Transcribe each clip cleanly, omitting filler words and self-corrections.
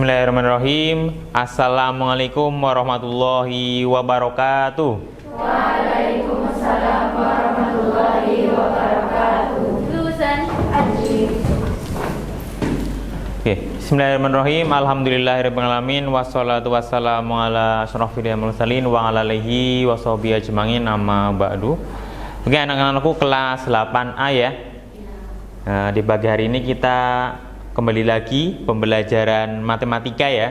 Bismillahirrahmanirrahim. Assalamualaikum warahmatullahi wabarakatuh. Waalaikumsalam warahmatullahi wabarakatuh. Lulusan Ajib. Oke, Bismillahirrahmanirrahim. Alhamdulillahirrahmanirrahim. Wassalatu wassalamu ala asyrafil mursalin wa ala alihi washabihi ajmain, amma ba'du. Oke, anak-anakku kelas 8A ya. Nah, di pagi hari ini kita kembali lagi pembelajaran matematika ya.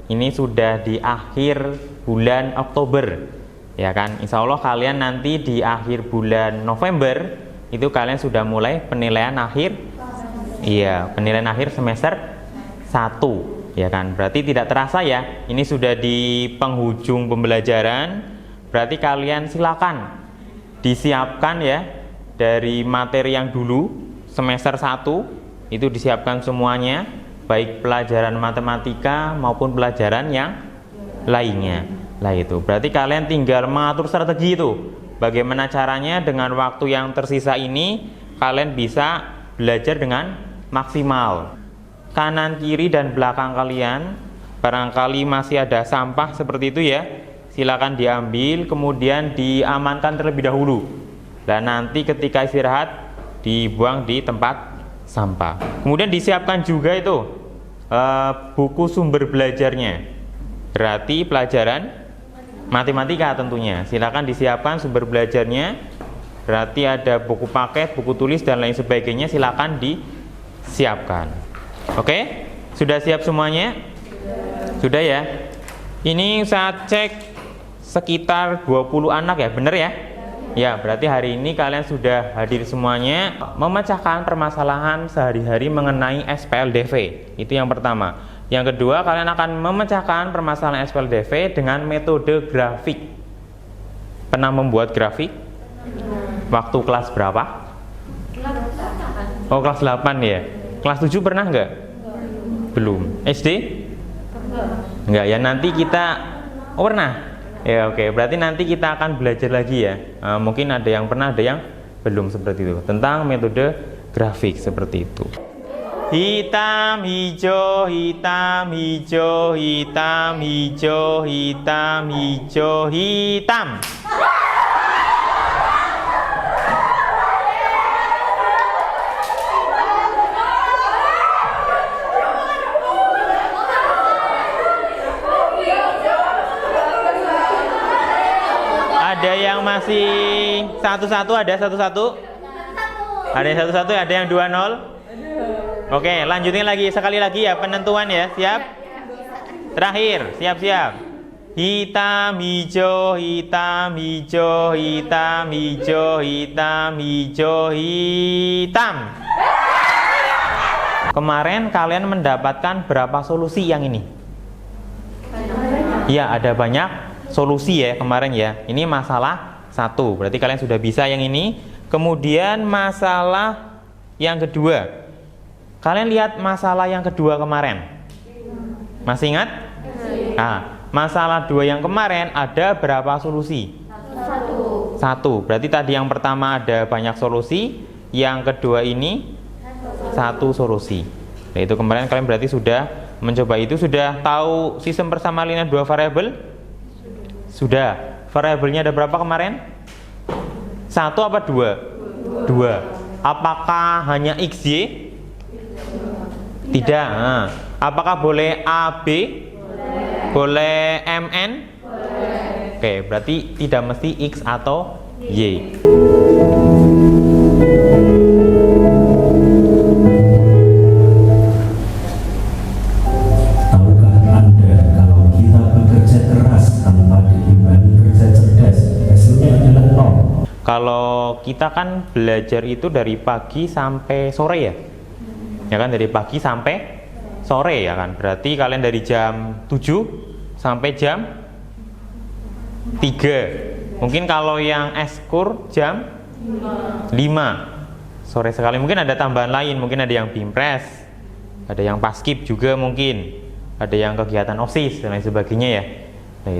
Ini sudah di akhir bulan Oktober ya kan. Insya Allah kalian nanti di akhir bulan November itu kalian sudah mulai penilaian akhir. Iya, penilaian akhir semester 1 ya kan. Berarti tidak terasa ya, ini sudah di penghujung pembelajaran. Berarti kalian silakan disiapkan ya dari materi yang dulu semester 1 itu disiapkan semuanya, baik pelajaran matematika maupun pelajaran yang lainnya. Lah itu berarti kalian tinggal mengatur strategi itu, bagaimana caranya dengan waktu yang tersisa ini kalian bisa belajar dengan maksimal. Kanan, kiri, dan belakang kalian barangkali masih ada sampah seperti itu ya, silakan diambil kemudian diamankan terlebih dahulu. Dan nanti ketika istirahat dibuang di tempat sampah. Kemudian disiapkan juga itu buku sumber belajarnya. Berarti pelajaran matematika tentunya. Silakan disiapkan sumber belajarnya. Berarti ada buku paket, buku tulis dan lain sebagainya, silakan disiapkan. Oke? Sudah siap semuanya? Sudah ya? Ini saya cek sekitar 20 anak ya, bener ya? Ya, berarti hari ini kalian sudah hadir semuanya memecahkan permasalahan sehari-hari mengenai SPLDV. Itu yang pertama. Yang kedua, kalian akan memecahkan permasalahan SPLDV dengan metode grafik. Pernah membuat grafik? Waktu kelas berapa? Oh, kelas 8 ya. Kelas 7 pernah nggak? Belum. SD? Enggak ya, nanti kita pernah. Ya oke, berarti nanti kita akan belajar lagi ya. Mungkin ada yang pernah, ada yang belum seperti itu, tentang metode grafik seperti itu. Hitam, hijau, hitam, hijau, hitam, hijau, hitam, hijau, hitam. Ada yang masih satu-satu, ada satu-satu? Ada yang satu-satu, ada yang 2-0? Oke, lanjutin lagi, sekali lagi ya penentuan ya, siap? Terakhir, siap-siap. Hitam, hijau, hitam, hijau, hitam, hijau, hitam, hijau, hitam. Kemarin kalian mendapatkan berapa solusi yang ini? Iya, ada banyak solusi ya kemarin ya. Ini masalah 1, berarti kalian sudah bisa yang ini. Kemudian masalah yang kedua, kalian lihat masalah yang kedua kemarin, masih ingat? Nah, masalah 2 yang kemarin ada berapa solusi? 1. Berarti tadi yang pertama ada banyak solusi, yang kedua ini 1 solusi. Nah, itu kemarin kalian berarti sudah mencoba itu, sudah tahu sistem persamaan 2 variabel? Sudah. Variabelnya ada berapa kemarin? 1 apa 2? 2. Apakah hanya X, Y? Tidak. Nah, apakah boleh A, B? Boleh M, N? Boleh. Oke, berarti tidak mesti X atau Y. Kalau kita kan belajar itu dari pagi sampai sore ya. Ya kan, dari pagi sampai sore ya kan. Berarti kalian dari jam 7 sampai jam 3. Mungkin kalau yang eskur jam 5 sore sekali. Mungkin ada tambahan lain, mungkin ada yang bimpres, ada yang paskib juga mungkin, ada yang kegiatan OSIS dan lain sebagainya ya. Nah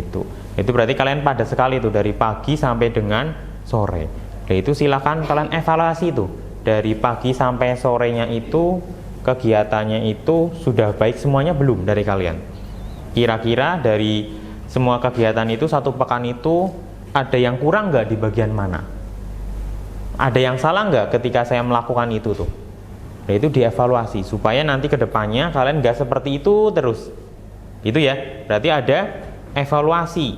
itu berarti kalian padat sekali itu dari pagi sampai dengan sore. Nah itu silakan kalian evaluasi itu dari pagi sampai sorenya itu kegiatannya itu sudah baik semuanya belum dari kalian? Kira-kira dari semua kegiatan itu 1 pekan itu ada yang kurang nggak di bagian mana? Ada yang salah nggak ketika saya melakukan itu tuh? Nah, itu dievaluasi supaya nanti kedepannya kalian nggak seperti itu terus. Itu ya, berarti ada evaluasi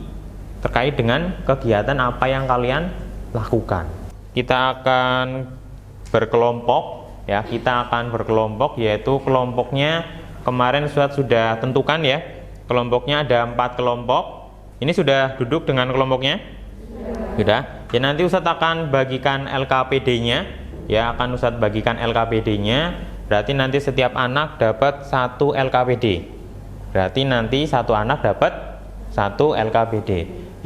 terkait dengan kegiatan apa yang kalian lakukan. Kita akan berkelompok ya, kita akan berkelompok, yaitu kelompoknya kemarin sudah tentukan ya. Kelompoknya ada 4 kelompok. Ini sudah duduk dengan kelompoknya? Sudah. Ya, nanti Ustadz akan bagikan LKPD-nya ya, akan Ustadz bagikan LKPD-nya. Berarti nanti setiap anak dapat 1 LKPD. Berarti nanti 1 anak dapat 1 LKPD.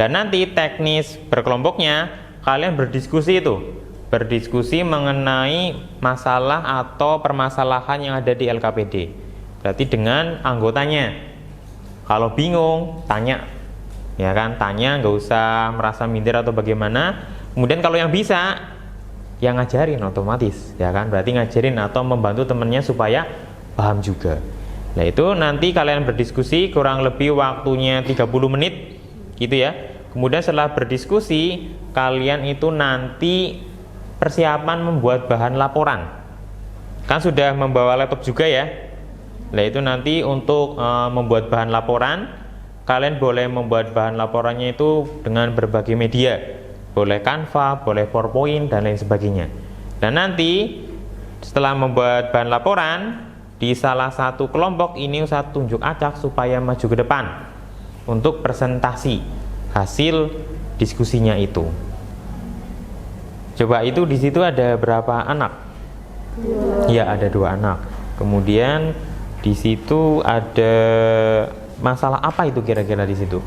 Dan nanti teknis berkelompoknya kalian berdiskusi itu. Berdiskusi mengenai masalah atau permasalahan yang ada di LKPD. Berarti dengan anggotanya. Kalau bingung, tanya. Ya kan, tanya, nggak usah merasa minder atau bagaimana. Kemudian kalau yang bisa, yang ngajarin otomatis, ya kan? Berarti ngajarin atau membantu temennya supaya paham juga. Nah, itu nanti kalian berdiskusi kurang lebih waktunya 30 menit gitu ya. Kemudian setelah berdiskusi, kalian itu nanti persiapan membuat bahan laporan. Kan sudah membawa laptop juga ya. Nah, itu nanti untuk membuat bahan laporan, kalian boleh membuat bahan laporannya itu dengan berbagai media. Boleh Canva, boleh PowerPoint dan lain sebagainya. Dan nanti setelah membuat bahan laporan, di salah satu kelompok ini Ustaz tunjuk acak supaya maju ke depan untuk presentasi hasil diskusinya itu. Coba itu di situ ada berapa anak? Iya, ada 2 anak. Kemudian di situ ada masalah apa itu kira-kira di situ?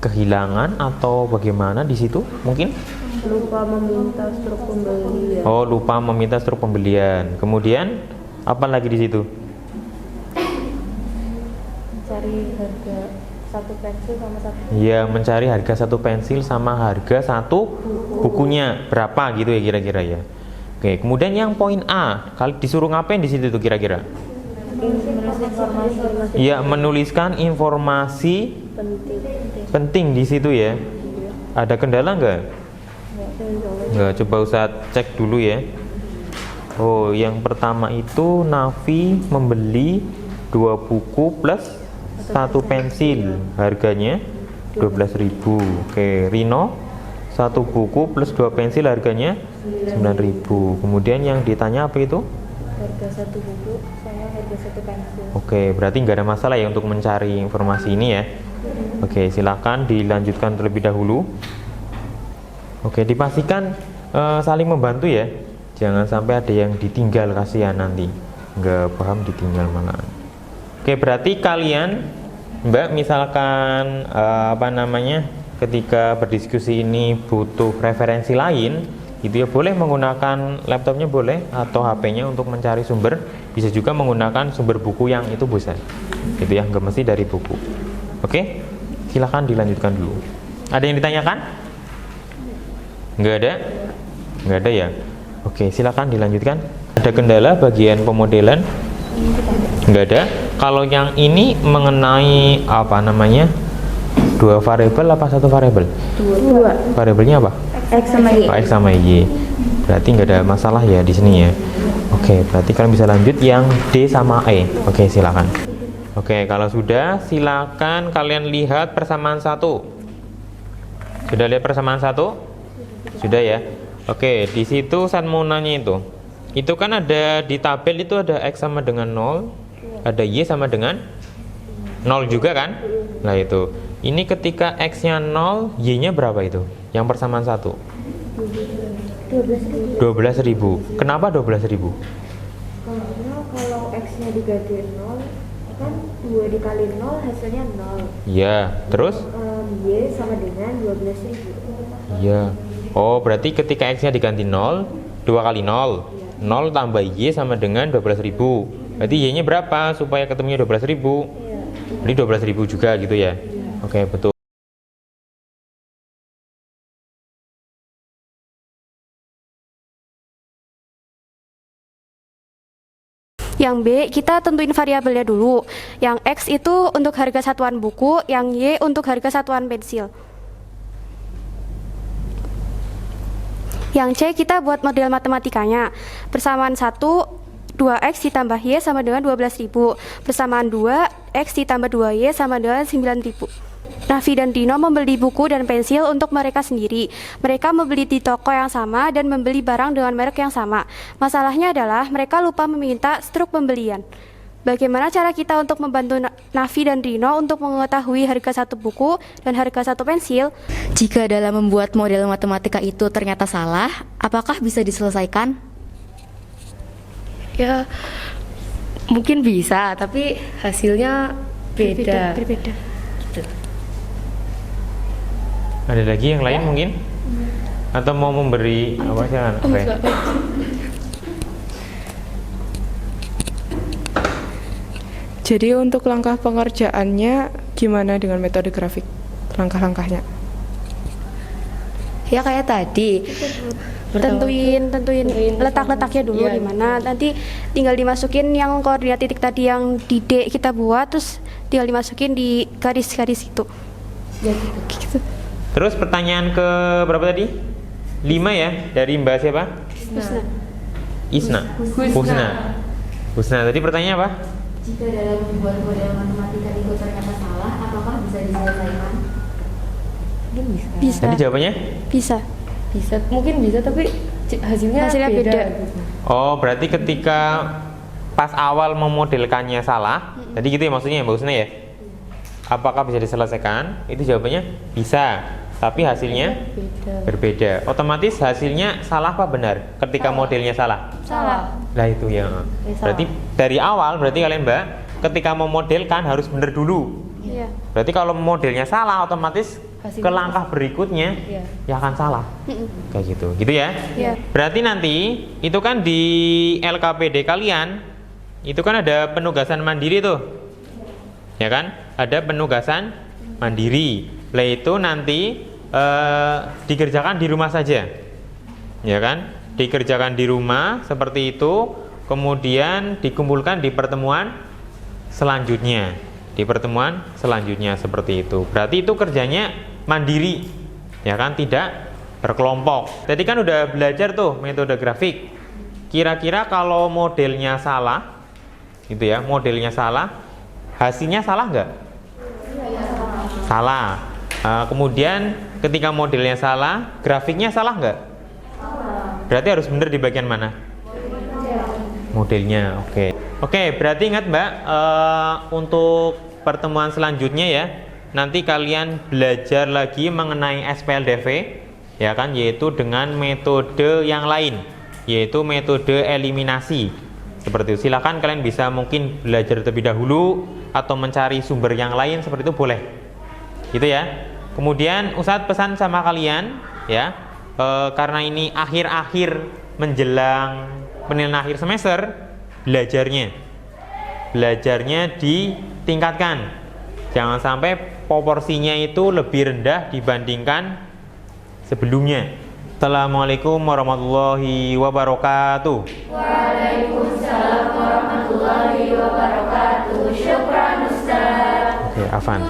Kehilangan atau bagaimana di situ? Mungkin? Lupa meminta struk pembelian. Oh, lupa meminta struk pembelian. Kemudian apa lagi di situ? Cari harga 1 pensil sama 1. Ya, mencari harga 1 pensil sama harga 1 bukunya berapa gitu ya kira-kira ya. Oke, kemudian yang poin A, kali disuruh ngapain di situ tuh kira-kira? Ya, menuliskan informasi penting di situ ya. Ada kendala nggak? Nggak, coba Ustaz cek dulu ya. Oh, yang pertama itu Nafi membeli 2 buku plus 1 pensil, harganya 12.000. Oke, Rino 1 buku plus 2 pensil, harganya 9.000. Kemudian yang ditanya apa itu? Harga 1 buku sama harga 1 pensil. Oke, berarti nggak ada masalah ya untuk mencari informasi ini ya. Oke, silakan dilanjutkan terlebih dahulu. Oke, dipastikan saling membantu ya. Jangan sampai ada yang ditinggal, kasihan nanti nggak paham ditinggal malahan. Oke, berarti kalian Mbak misalkan ketika berdiskusi ini butuh referensi lain, itu ya boleh menggunakan laptopnya boleh atau HP-nya untuk mencari sumber, bisa juga menggunakan sumber buku yang itu bisa. Itu ya, nggak mesti dari buku. Oke, silakan dilanjutkan dulu. Ada yang ditanyakan? Nggak ada? Nggak ada ya? Oke, silakan dilanjutkan. Ada kendala bagian pemodelan? Nggak ada. Kalau yang ini mengenai 2 variabel apa 1 variabel? 2. Variabelnya apa? X sama Y. Oh, X sama Y. Berarti nggak ada masalah ya di sini ya. Oke, berarti kalian bisa lanjut yang D sama E. Oke, silakan. Oke, kalau sudah silakan kalian lihat persamaan 1. Sudah lihat persamaan 1? Sudah ya. Oke, di situ saya mau nanya itu. Itu kan ada di tabel itu ada X sama dengan 0, ada Y sama dengan 0 juga kan? Nah itu. Ini ketika X-nya 0, Y-nya berapa itu? Yang persamaan 1? 12.000. Kenapa 12.000? Karena kalau X-nya diganti 0, kan 2 dikali 0 hasilnya 0. Iya, terus? Y sama dengan 12.000. Iya. Oh, berarti ketika X-nya diganti 0, 2 kali 0. 0 tambah Y sama dengan 12.000. Berarti Y-nya berapa supaya ketemunya 12.000? Jadi 12.000 juga gitu ya. Oke, betul. Yang B, kita tentuin variabelnya dulu. Yang X itu untuk harga satuan buku, yang Y untuk harga satuan pensil. Yang C, kita buat model matematikanya. Persamaan 1, 2X ditambah Y sama dengan 12.000. Persamaan 2, X ditambah 2Y sama dengan 9.000. Raffi dan Dino membeli buku dan pensil untuk mereka sendiri. Mereka membeli di toko yang sama dan membeli barang dengan merek yang sama. Masalahnya adalah mereka lupa meminta struk pembelian. Bagaimana cara kita untuk membantu Raffi dan Dino untuk mengetahui harga satu buku dan harga satu pensil? Jika dalam membuat model matematika itu ternyata salah, apakah bisa diselesaikan? Ya, mungkin bisa, tapi hasilnya beda. Berbeda. Ada lagi yang lain mungkin? Atau mau memberi apa jangan? Oke. Jadi untuk langkah pengerjaannya gimana dengan metode grafik? Langkah-langkahnya? Ya kayak tadi. Tentuin letak-letaknya dulu Iya, di mana. Nanti tinggal dimasukin yang koordinat titik tadi yang di D kita buat, terus tinggal dimasukin di garis-garis itu. Ya gitu. Terus pertanyaan ke berapa tadi? 5 ya, dari Mbak siapa? Isna. Husna. Tadi pertanyaannya apa? Jika dalam membuat model matematika itu ternyata salah, apakah bisa diselesaikan? Mungkin bisa. Bisa. Tadi jawabannya? Bisa. Bisa, mungkin bisa, tapi hasilnya beda. Gitu. Oh, berarti ketika pas awal memodelkannya salah, tadi gitu ya maksudnya Mbak Husna ya? Apakah bisa diselesaikan? Itu jawabannya bisa, tapi hasilnya berbeda. Otomatis hasilnya salah apa benar ketika modelnya salah? Salah. Nah itu ya. Berarti dari awal berarti kalian Mbak ketika memodelkan harus benar dulu. Iya. Berarti kalau modelnya salah otomatis Hasilnya ke langkah berikutnya Iya. ya akan salah. Kayak gitu ya. Iya. Berarti nanti itu kan di LKPD kalian itu kan ada penugasan mandiri tuh. Ya kan? Ada penugasan mandiri. Lah itu nanti dikerjakan di rumah saja. Ya kan? Dikerjakan di rumah seperti itu, kemudian dikumpulkan di pertemuan selanjutnya. Di pertemuan selanjutnya seperti itu. Berarti itu kerjanya mandiri. Ya kan? Tidak berkelompok. Tadi kan udah belajar tuh metode grafik. Kira-kira kalau modelnya salah, gitu ya, modelnya salah, hasilnya salah nggak? Salah. Kemudian ketika modelnya salah, grafiknya salah nggak? Berarti harus benar di bagian mana? Modelnya. Oke, berarti ingat Mbak, untuk pertemuan selanjutnya ya, nanti kalian belajar lagi mengenai SPLDV, ya kan, yaitu dengan metode yang lain, yaitu metode eliminasi. Seperti itu. Silakan kalian bisa mungkin belajar terlebih dahulu atau mencari sumber yang lain seperti itu boleh. Gitu ya. Kemudian Ustadz pesan sama kalian ya, karena ini akhir-akhir menjelang penilaian akhir semester, belajarnya ditingkatkan. Jangan sampai proporsinya itu lebih rendah dibandingkan sebelumnya. Assalamualaikum warahmatullahi wabarakatuh. Waalaikumsalam warahmatullahi wabarakatuh. Syukran Ustaz. Oke, Afan.